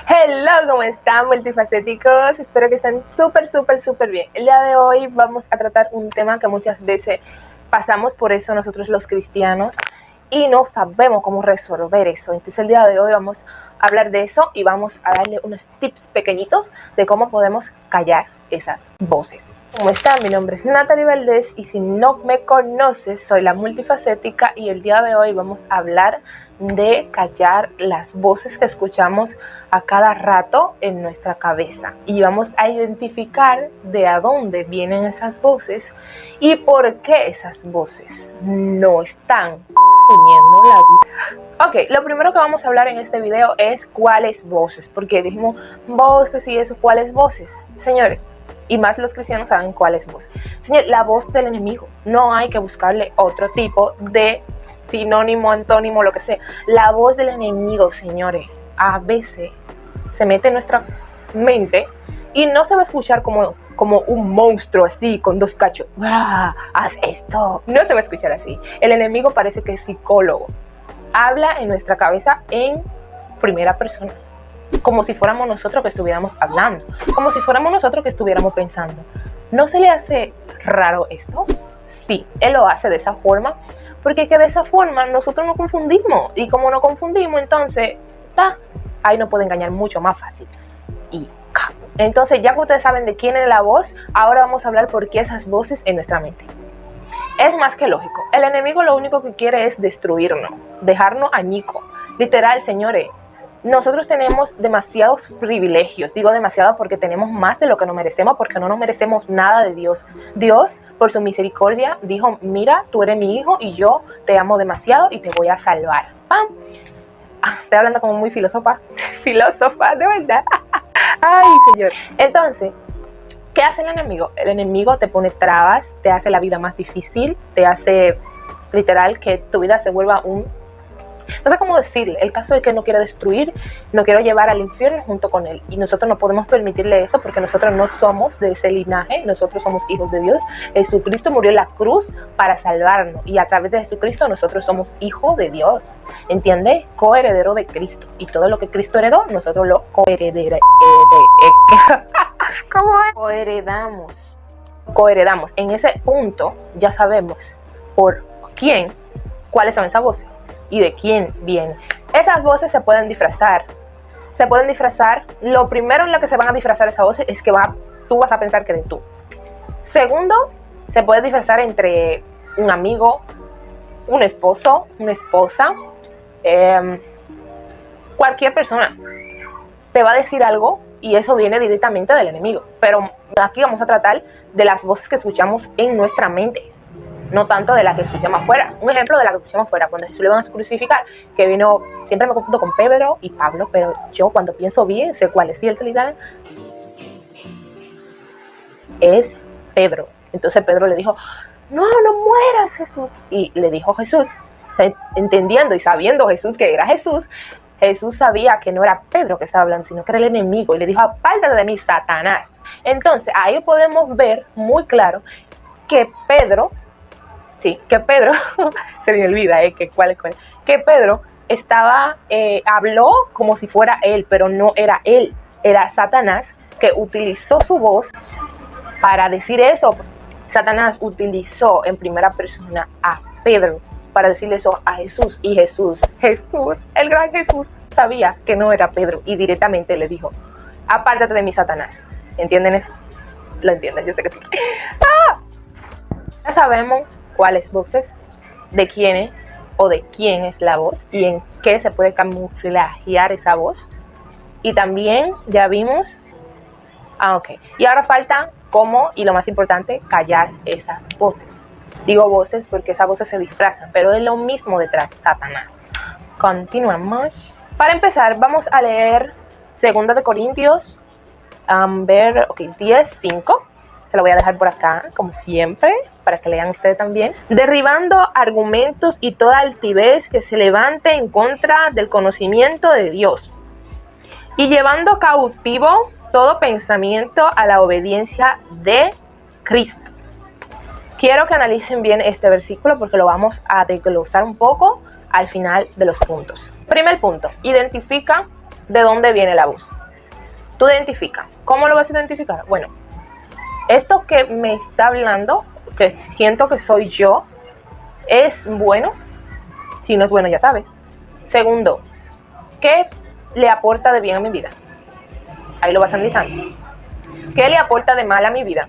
Hello, ¿cómo están, multifacéticos? Espero que estén súper bien. El día de hoy vamos a tratar un tema que muchas veces pasamos por eso nosotros los cristianos y no sabemos cómo resolver eso. Entonces el día de hoy vamos a hablar de eso y vamos a darle unos tips pequeñitos de cómo podemos callar esas voces. ¿Cómo están? Mi nombre es Natalie Valdés y si no me conoces, soy la multifacética y el día de hoy vamos a hablar de callar las voces que escuchamos a cada rato en nuestra cabeza y vamos a identificar de a dónde vienen esas voces y por qué esas voces no están poniendo la vida. Ok, lo primero que vamos a hablar en este video es cuáles voces, porque dijimos voces y eso, ¿cuáles voces? Señores, y más los cristianos saben cuál es voz. Señor, la voz del enemigo. No hay que buscarle otro tipo de sinónimo, antónimo, lo que sea. La voz del enemigo, señores, a veces se mete en nuestra mente y no se va a escuchar como un monstruo así, con dos cachos. ¡Ah! Haz esto. No se va a escuchar así. El enemigo parece que es psicólogo. Habla en nuestra cabeza en primera persona. Como si fuéramos nosotros que estuviéramos hablando, como si fuéramos nosotros que estuviéramos pensando. ¿No se le hace raro esto? Sí, él lo hace de esa forma, porque que de esa forma nosotros nos confundimos, y como nos confundimos, entonces, ahí nos puede engañar mucho más fácil. Y entonces, ya que ustedes saben de quién es la voz, ahora vamos a hablar por qué esas voces en nuestra mente. Es más que lógico, el enemigo lo único que quiere es destruirnos, dejarnos añicos. Literal, señores. Nosotros tenemos demasiados privilegios, digo demasiado porque tenemos más de lo que nos merecemos, porque no nos merecemos nada de Dios. Dios, por su misericordia, dijo, mira, tú eres mi hijo y yo te amo demasiado y te voy a salvar. ¡Pam! Estoy hablando como muy filósofa, de verdad. Ay, señor. Entonces, ¿qué hace el enemigo? El enemigo te pone trabas, te hace la vida más difícil, te hace literal que tu vida se vuelva no sé cómo decirle, el caso es que no quiere destruir, no quiere llevar al infierno junto con él. Y nosotros no podemos permitirle eso porque nosotros no somos de ese linaje, nosotros somos hijos de Dios. Jesucristo murió en la cruz para salvarnos y a través de Jesucristo nosotros somos hijos de Dios. ¿Entiendes? Coheredero de Cristo. Y todo lo que Cristo heredó, nosotros lo coheredamos. ¿Cómo es? Coheredamos. En ese punto ya sabemos por quién, cuáles son esas voces y de quién vienen. Esas voces se pueden disfrazar. Lo primero en lo que se van a disfrazar esas voces es que tú vas a pensar que eres tú. Segundo, se puede disfrazar entre un amigo, un esposo, una esposa, cualquier persona te va a decir algo y eso viene directamente del enemigo. Pero aquí vamos a tratar de las voces que escuchamos en nuestra mente, no tanto de la que escuchamos afuera. Un ejemplo de la que escuchamos afuera, cuando Jesús le van a crucificar, que vino, siempre me confundo con Pedro y Pablo, pero yo cuando pienso bien, sé cuál es cierta realidad, es Pedro. Entonces Pedro le dijo, no mueras, Jesús. Y le dijo Jesús, entendiendo y sabiendo Jesús que era Jesús sabía que no era Pedro que estaba hablando, sino que era el enemigo. Y le dijo, apártate de mí, Satanás. Entonces ahí podemos ver muy claro que Pedro, se me olvida que Pedro habló como si fuera él, pero no era él, era Satanás que utilizó su voz para decir eso. Satanás utilizó en primera persona a Pedro para decirle eso a Jesús, y Jesús, el gran Jesús, sabía que no era Pedro y directamente le dijo, apártate de mí, Satanás. ¿Entienden eso? ¿Lo entienden? Yo sé que sí. Ya sabemos cuáles voces, de quiénes o de quién es la voz y en qué se puede camuflajear esa voz. Y también ya vimos, y ahora falta cómo, y lo más importante, callar esas voces. Digo voces porque esas voces se disfrazan, pero es lo mismo detrás de Satanás. Continuamos. Para empezar, vamos a leer 2 de Corintios 10:5. Se lo voy a dejar por acá, como siempre, para que lean ustedes también. Derribando argumentos y toda altivez que se levante en contra del conocimiento de Dios. Y llevando cautivo todo pensamiento a la obediencia de Cristo. Quiero que analicen bien este versículo porque lo vamos a desglosar un poco al final de los puntos. Primer punto, identifica de dónde viene la voz. Tú identifica. ¿Cómo lo vas a identificar? Bueno, esto que me está hablando, que siento que soy yo, ¿es bueno? Si no es bueno, ya sabes. Segundo, ¿qué le aporta de bien a mi vida? Ahí lo vas analizando. ¿Qué le aporta de mal a mi vida?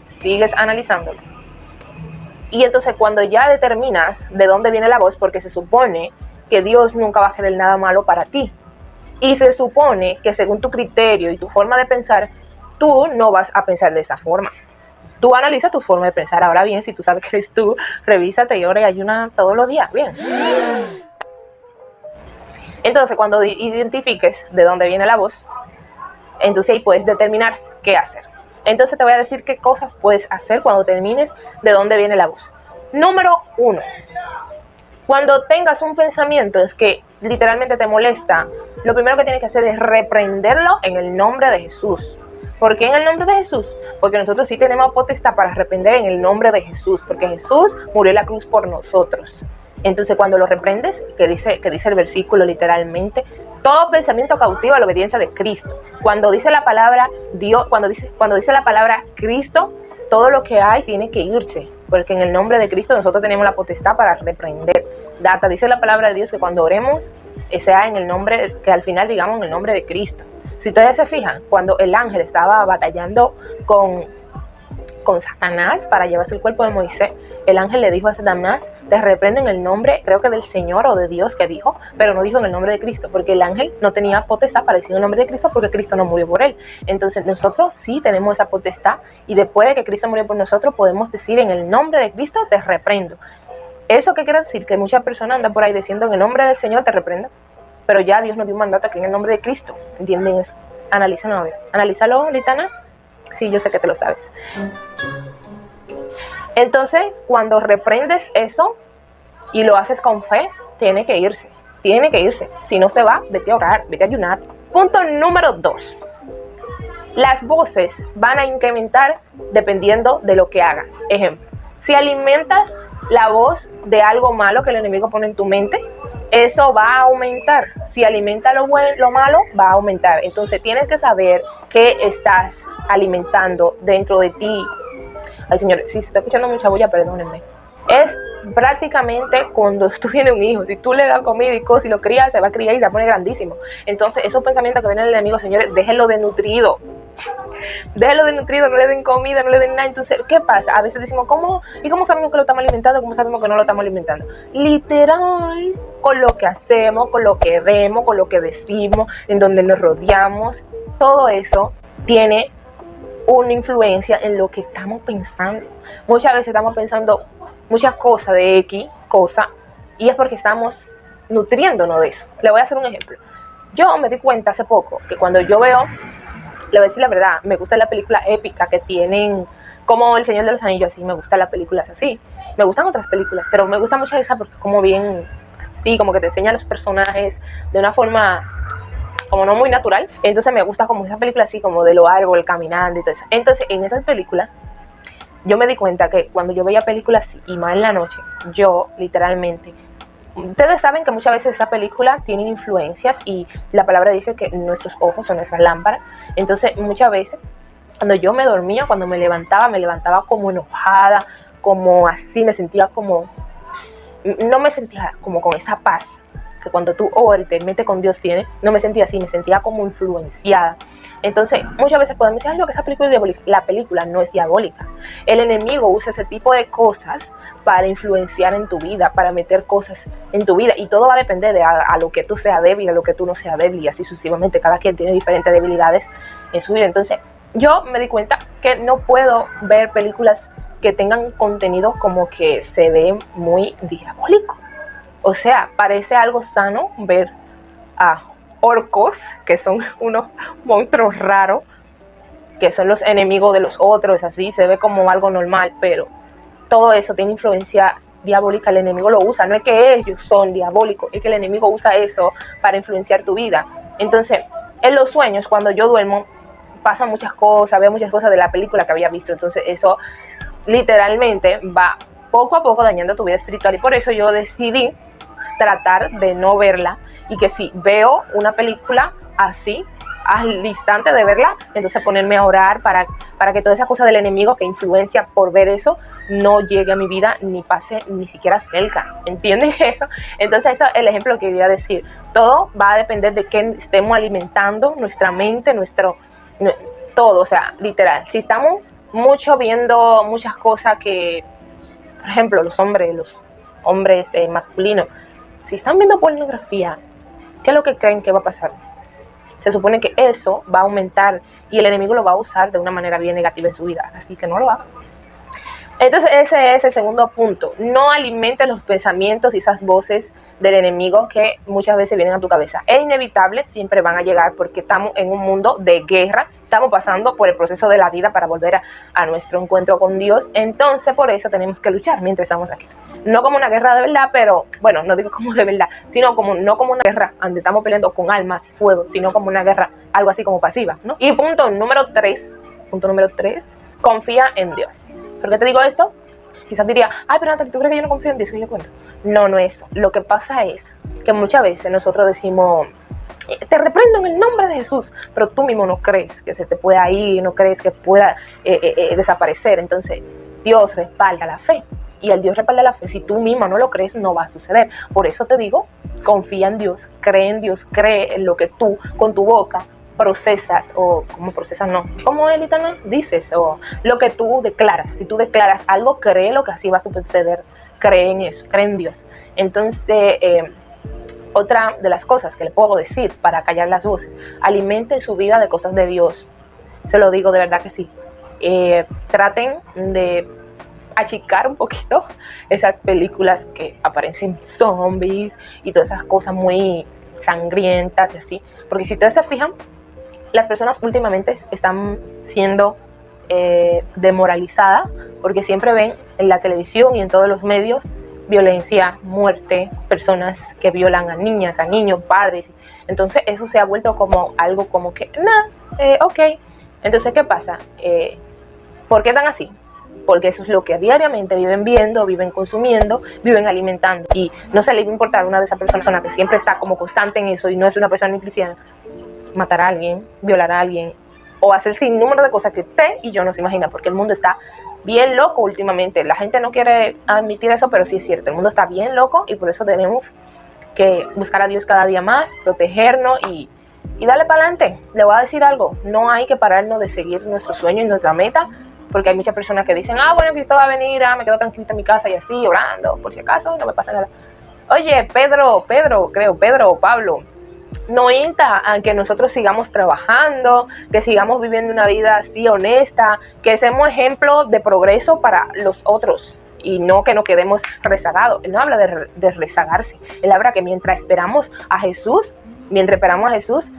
Sigues analizándolo. Y entonces cuando ya determinas de dónde viene la voz, porque se supone que Dios nunca va a querer nada malo para ti. Y se supone que según tu criterio y tu forma de pensar, tú no vas a pensar de esa forma. Tú analiza tu forma de pensar. Ahora bien, si tú sabes que eres tú, revísate y ora y ayuna todos los días. Bien. Entonces, cuando identifiques de dónde viene la voz, entonces ahí puedes determinar qué hacer. Entonces te voy a decir qué cosas puedes hacer cuando termines de dónde viene la voz. Número 1. Cuando tengas un pensamiento es que literalmente te molesta, lo primero que tienes que hacer es reprenderlo en el nombre de Jesús. ¿Por qué en el nombre de Jesús? Porque nosotros sí tenemos potestad para reprender en el nombre de Jesús, porque Jesús murió en la cruz por nosotros. Entonces cuando lo reprendes, que dice el versículo literalmente, todo pensamiento cautivo a la obediencia de Cristo. Cuando dice la palabra Dios, cuando dice la palabra Cristo, todo lo que hay tiene que irse, porque en el nombre de Cristo nosotros tenemos la potestad para reprender. Dice la palabra de Dios que cuando oremos, sea en el nombre, que al final digamos en el nombre de Cristo. Si ustedes se fijan, cuando el ángel estaba batallando con Satanás para llevarse el cuerpo de Moisés, el ángel le dijo a Satanás, te reprendo en el nombre, creo que del Señor o de Dios que dijo, pero no dijo en el nombre de Cristo, porque el ángel no tenía potestad para decir el nombre de Cristo porque Cristo no murió por él. Entonces nosotros sí tenemos esa potestad y después de que Cristo murió por nosotros podemos decir en el nombre de Cristo te reprendo. ¿Eso qué quiere decir? Que muchas personas andan por ahí diciendo en el nombre del Señor te reprendo, pero ya Dios nos dio un mandato que en el nombre de Cristo, ¿entienden eso? Analízalo, a ver. Analízalo, Litana. Sí, yo sé que te lo sabes. Entonces, cuando reprendes eso y lo haces con fe, tiene que irse. Tiene que irse. Si no se va, vete a orar, vete a ayunar. Punto número 2. Las voces van a incrementar dependiendo de lo que hagas. Ejemplo, si alimentas la voz de algo malo que el enemigo pone en tu mente, eso va a aumentar. Si alimenta lo malo, va a aumentar. Entonces tienes que saber qué estás alimentando dentro de ti. Ay, señores, si se está escuchando mucha bulla, perdónenme. Es prácticamente cuando tú tienes un hijo. Si tú le das comida y cosas y lo crías, se va a criar y se pone grandísimo. Entonces, esos pensamientos que vienen del enemigo, señores, déjenlo desnutrido. Déjenlo desnutrido, no le den comida, no le den nada. Entonces, ¿qué pasa? A veces decimos, ¿cómo? ¿Y cómo sabemos que lo estamos alimentando? ¿Cómo sabemos que no lo estamos alimentando? Literal, con lo que hacemos, con lo que vemos, con lo que decimos, en donde nos rodeamos. Todo eso tiene una influencia en lo que estamos pensando. Muchas veces estamos pensando muchas cosas de X cosa y es porque estamos nutriéndonos de eso. Le voy a hacer un ejemplo. Yo me di cuenta hace poco que cuando yo veo, le voy a decir la verdad, me gusta la película épica que tienen como El Señor de los Anillos, así, me gustan las películas así. Me gustan otras películas, pero me gusta mucho esa porque como bien, así, como que te enseña a los personajes de una forma como no muy natural. Entonces me gusta como esa película así, como de los árboles caminando y todo eso. Entonces en esas películas yo me di cuenta que cuando yo veía películas así, y más en la noche, yo literalmente, ustedes saben que muchas veces esas películas tienen influencias y la palabra dice que nuestros ojos son nuestras lámparas. Entonces muchas veces cuando yo me dormía, cuando me levantaba como enojada, como así, me sentía como, no me sentía como con esa paz que cuando tú oras y te metes con Dios tiene, no me sentía así, me sentía como influenciada. Entonces, muchas veces podemos decir, lo que esa película es diabólica. La película no es diabólica. El enemigo usa ese tipo de cosas para influenciar en tu vida, para meter cosas en tu vida. Y todo va a depender de a lo que tú seas débil, a lo que tú no seas débil, y así sucesivamente. Cada quien tiene diferentes debilidades en su vida. Entonces, yo me di cuenta que no puedo ver películas que tengan contenido como que se ve muy diabólico. O sea, parece algo sano ver a orcos, que son unos monstruos raros, que son los enemigos de los otros, así, se ve como algo normal, pero todo eso tiene influencia diabólica, el enemigo lo usa, no es que ellos son diabólicos, es que el enemigo usa eso para influenciar tu vida. Entonces, en los sueños, cuando yo duermo, pasan muchas cosas, veo muchas cosas de la película que había visto, entonces eso literalmente va poco a poco dañando tu vida espiritual, y por eso yo decidí tratar de no verla, y que si veo una película así, al instante de verla, entonces ponerme a orar para que toda esa cosa del enemigo que influencia por ver eso no llegue a mi vida ni pase ni siquiera cerca. ¿Entienden eso? Entonces eso es el ejemplo que quería decir. Todo va a depender de qué estemos alimentando nuestra mente, todo, o sea, literal. Si estamos mucho viendo muchas cosas que, por ejemplo, los hombres masculinos, si están viendo pornografía, ¿qué es lo que creen que va a pasar? Se supone que eso va a aumentar y el enemigo lo va a usar de una manera bien negativa en su vida, así que no lo haga. Entonces ese es el segundo punto. No alimentes los pensamientos y esas voces del enemigo que muchas veces vienen a tu cabeza. Es inevitable, siempre van a llegar porque estamos en un mundo de guerra. Estamos pasando por el proceso de la vida para volver a nuestro encuentro con Dios. Entonces por eso tenemos que luchar mientras estamos aquí. No como una guerra de verdad, pero bueno, no digo como de verdad, sino no como una guerra donde estamos peleando con almas y fuego, sino como una guerra algo así como pasiva, ¿no? Y punto número 3, confía en Dios. ¿Por qué te digo esto? Quizás diría, ay, pero Natalie, ¿tú crees que yo no confío en Dios? ¿Qué yo cuento? No, no es eso. Lo que pasa es que muchas veces nosotros decimos, te reprendo en el nombre de Jesús, pero tú mismo no crees que se te pueda ir, no crees que pueda desaparecer. Entonces, Dios respalda la fe. Y al Dios respalda la fe, si tú mismo no lo crees, no va a suceder. Por eso te digo, confía en Dios, cree en lo que tú con tu boca procesas, o como procesas no, como el italiano dices, o lo que tú declaras. Si tú declaras algo, cree lo que así va a suceder, cree en eso, cree en Dios. Entonces, otra de las cosas que le puedo decir para callar las voces, alimente su vida de cosas de Dios. Se lo digo de verdad que sí. Traten de achicar un poquito esas películas que aparecen zombies y todas esas cosas muy sangrientas y así, porque si ustedes se fijan, las personas últimamente están siendo demoralizadas porque siempre ven en la televisión y en todos los medios violencia, muerte, personas que violan a niñas, a niños, padres. Entonces eso se ha vuelto como algo como que, ok. Entonces, ¿qué pasa? ¿Por qué tan así? Porque eso es lo que diariamente viven viendo, viven consumiendo, viven alimentando. Y no se le va a importar a una de esas personas que siempre está como constante en eso y no es una persona ni cristiana, matar a alguien, violar a alguien o hacer sin número de cosas que usted y yo no se imagina, porque el mundo está bien loco últimamente. La gente no quiere admitir eso, pero sí es cierto, el mundo está bien loco y por eso tenemos que buscar a Dios cada día más, protegernos y darle para adelante. Le voy a decir algo, no hay que pararnos de seguir nuestro sueño y nuestra meta, porque hay muchas personas que dicen, bueno, Cristo va a venir, me quedo tranquilita en mi casa y así, orando, por si acaso, no me pasa nada. Oye, Pedro o Pablo, no insta a que nosotros sigamos trabajando, que sigamos viviendo una vida así honesta, que seamos ejemplo de progreso para los otros y no que nos quedemos rezagados. Él no habla de rezagarse, él habla que mientras esperamos a Jesús,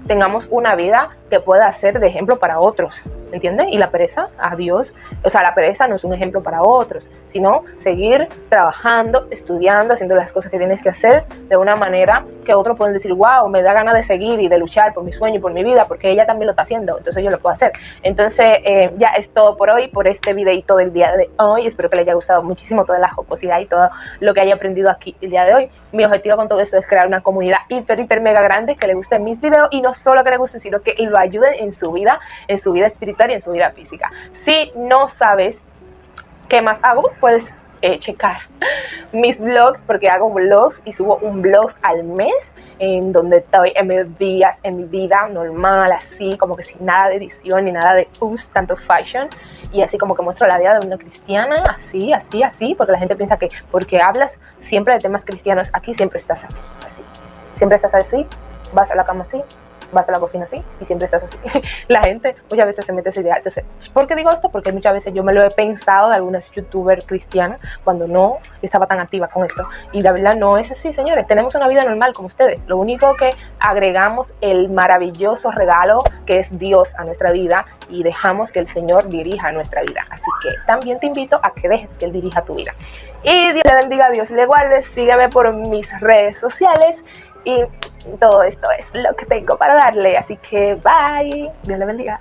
tengamos una vida que pueda ser de ejemplo para otros, ¿entiendes? Y la pereza, a Dios, o sea, la pereza no es un ejemplo para otros, sino seguir trabajando, estudiando, haciendo las cosas que tienes que hacer de una manera que otros pueden decir, wow, me da ganas de seguir y de luchar por mi sueño y por mi vida, porque ella también lo está haciendo, entonces yo lo puedo hacer. Entonces, ya es todo por hoy, por este videito del día de hoy. Espero que les haya gustado muchísimo toda la jocosidad y todo lo que haya aprendido aquí el día de hoy. Mi objetivo con todo esto es crear una comunidad hiper mega grande que le gusten mis videos y no solo que le gusten, sino que lo ayuden en su vida espiritual y en su vida física. Si no sabes qué más hago, puedes checar mis vlogs, porque hago vlogs y subo un vlog al mes en donde estoy en mis días, en mi vida normal, así como que sin nada de edición ni nada de tanto fashion, y así como que muestro la vida de una cristiana, así, porque la gente piensa que porque hablas siempre de temas cristianos, aquí siempre estás así, siempre estás así, vas a la cama así, vas a la cocina así y siempre estás así. La gente muchas veces se mete esa idea. Entonces, ¿por qué digo esto? Porque muchas veces yo me lo he pensado de algunas youtubers cristianas cuando no estaba tan activa con esto. Y la verdad no es así, señores. Tenemos una vida normal como ustedes. Lo único que agregamos el maravilloso regalo que es Dios a nuestra vida y dejamos que el Señor dirija nuestra vida. Así que también te invito a que dejes que Él dirija tu vida. Y Dios le bendiga, Dios le guarde. Sígueme por mis redes sociales. Y todo esto es lo que tengo para darle. Así que bye. Dios le bendiga.